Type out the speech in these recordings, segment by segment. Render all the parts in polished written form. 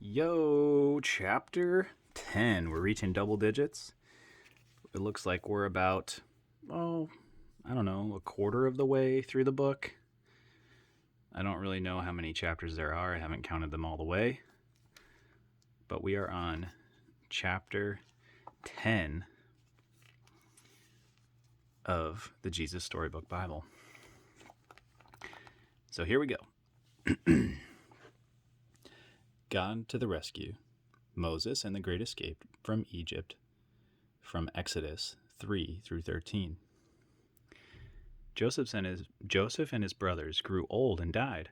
Yo, chapter 10. We're reaching double digits. It looks like we're about, I don't know, a quarter of the way through the book. I don't really know how many chapters there are. I haven't counted them all the way. But we are on chapter 10 of the Jesus Storybook Bible. So here we go. God to the rescue. Moses and the Great Escape from Egypt, from Exodus 3 through 13. Joseph and his brothers grew old and died,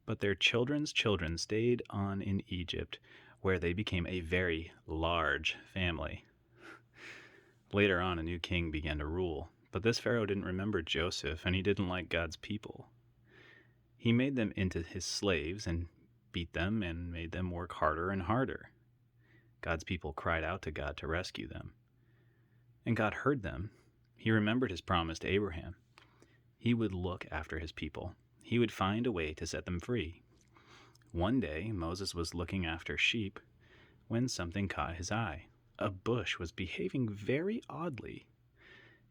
but their children's children stayed on in Egypt, where they became a very large family. Later on, a new king began to rule, but this Pharaoh didn't remember Joseph, and he didn't like God's people. He made them into his slaves and beat them and made them work harder and harder. God's people cried out to God to rescue them, and God heard them. He remembered his promise to Abraham. He would look after his people. He would find a way to set them free. One day, Moses was looking after sheep when something caught his eye. A bush was behaving very oddly.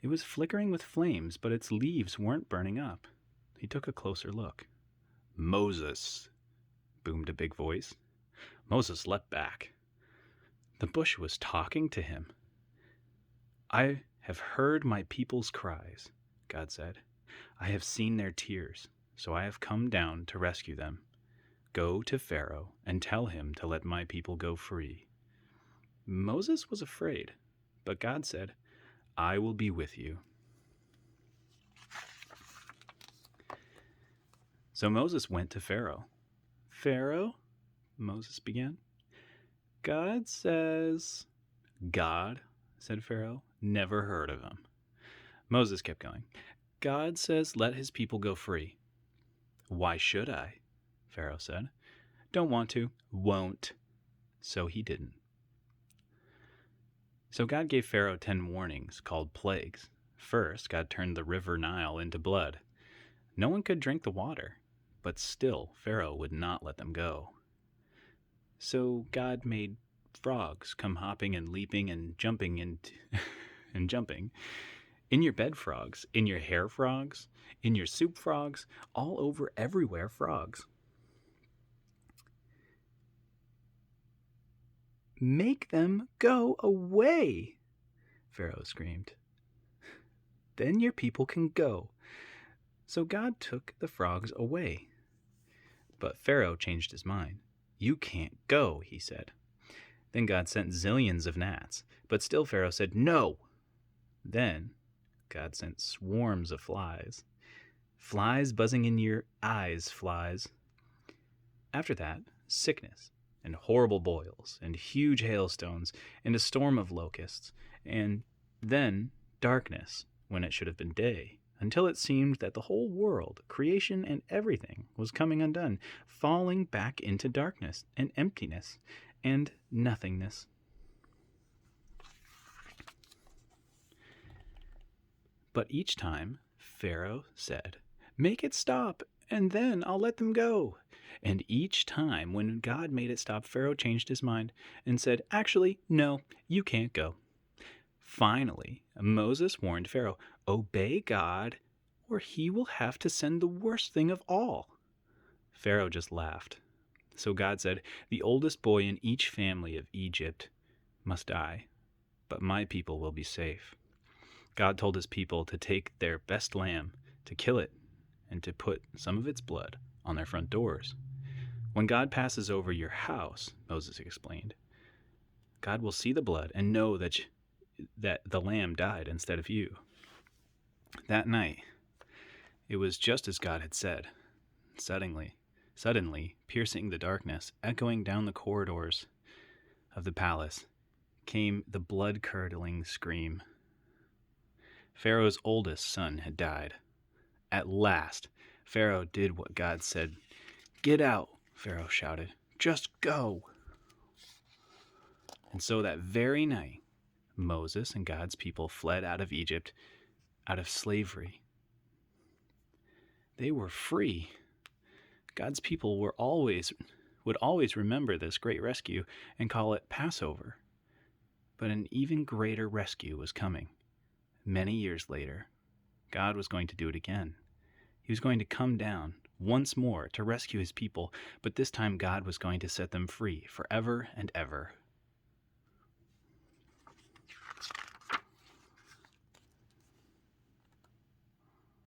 It was flickering with flames, but its leaves weren't burning up. He took a closer look. "Moses," boomed a big voice. Moses leapt back. The bush was talking to him. "I have heard my people's cries," God said. "I have seen their tears, so I have come down to rescue them. Go to Pharaoh and tell him to let my people go free." Moses was afraid, but God said, "I will be with you." So Moses went to Pharaoh. "Pharaoh," Moses began. "God says..." "God," said Pharaoh. "Never heard of him." Moses kept going. "God says let his people go free." "Why should I?" Pharaoh said. "Don't want to." "Won't." So he didn't. So God gave Pharaoh 10 warnings called plagues. First, God turned the river Nile into blood. No one could drink the water, but still Pharaoh would not let them go. So God made frogs come hopping and leaping and jumping and jumping. In your bed frogs, in your hair frogs, in your soup frogs, all over everywhere frogs. "Make them go away," Pharaoh screamed. "Then your people can go." So God took the frogs away. But Pharaoh changed his mind. "You can't go," he said. Then God sent zillions of gnats, but still Pharaoh said no. Then God sent swarms of flies. "Flies buzzing in your eyes, flies." After that, sickness and horrible boils and huge hailstones and a storm of locusts, and then darkness when it should have been day, until it seemed that the whole world, creation and everything, was coming undone, falling back into darkness and emptiness and nothingness. But each time, Pharaoh said, "Make it stop, and then I'll let them go." And each time when God made it stop, Pharaoh changed his mind and said, "Actually, no, you can't go." Finally, Moses warned Pharaoh, "Obey God, or he will have to send the worst thing of all." Pharaoh just laughed. So God said, "The oldest boy in each family of Egypt must die, but my people will be safe." God told his people to take their best lamb, to kill it, and to put some of its blood on their front doors. "When God passes over your house," Moses explained, "God will see the blood and know that the lamb died instead of you." That night, it was just as God had said. Suddenly, piercing the darkness, echoing down the corridors of the palace, came the blood-curdling scream. Pharaoh's oldest son had died. At last, Pharaoh did what God said. "Get out," Pharaoh shouted. "Just go." And so that very night, Moses and God's people fled out of Egypt, out of slavery. They were free. God's people were always would always remember this great rescue and call it Passover. But an even greater rescue was coming. Many years later, God was going to do it again. He was going to come down once more to rescue his people, but this time God was going to set them free forever and ever